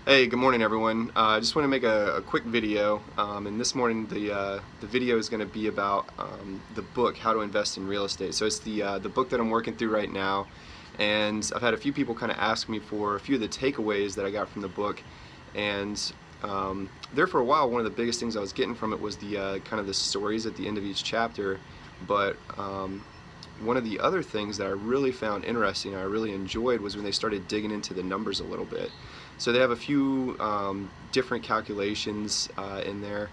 Hey, good morning everyone. I just want to make a quick video, and this morning the video is going to be about the book How to Invest in Real Estate. So it's the book that I'm working through right now, and I've had a few people kind of ask me for a few of the takeaways that I got from the book, and there for a while one of the biggest things I was getting from it was the kind of the stories at the end of each chapter, but one of the other things that I really found interesting and I really enjoyed was when they started digging into the numbers a little bit. So they have a few different calculations in there,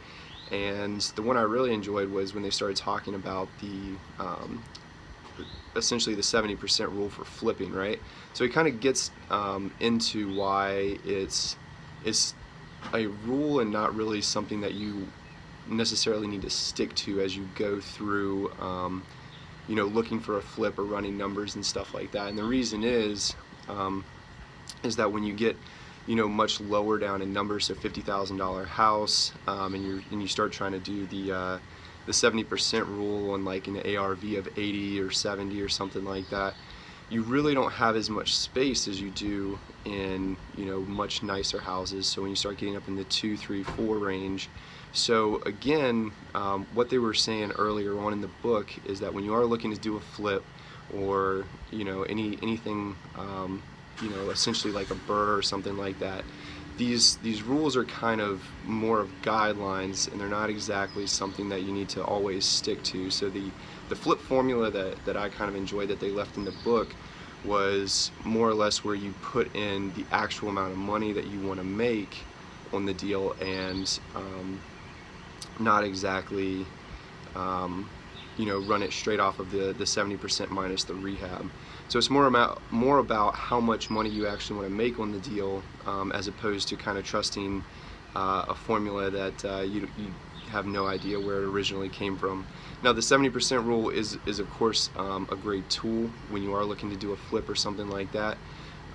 and the one I really enjoyed was when they started talking about essentially the 70% rule for flipping, right? So it kind of gets into why it's a rule and not really something that you necessarily need to stick to as you go through looking for a flip or running numbers and stuff like that. And the reason is that when you get much lower down in numbers, so $50,000 house, and you start trying to do the 70% rule on like an ARV of 80 or 70 or something like that, you really don't have as much space as you do in much nicer houses. So when you start getting up in the 2, 3, 4 range. So again, what they were saying earlier on in the book is that when you are looking to do a flip or anything essentially like a BRRRR or something like that, these rules are kind of more of guidelines, and they're not exactly something that you need to always stick to. So the flip formula that I kind of enjoyed that they left in the book was more or less where you put in the actual amount of money that you want to make on the deal, and not exactly run it straight off of the 70% minus the rehab. So it's more about how much money you actually want to make on the deal, as opposed to kind of trusting a formula that you have no idea where it originally came from. Now the 70% rule is of course a great tool when you are looking to do a flip or something like that,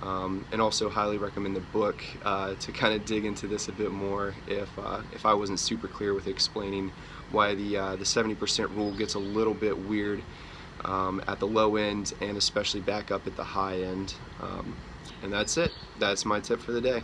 and also highly recommend the book to kind of dig into this a bit more if I wasn't super clear with explaining why the 70% rule gets a little bit weird at the low end, and especially back up at the high end. And that's it. That's my tip for the day.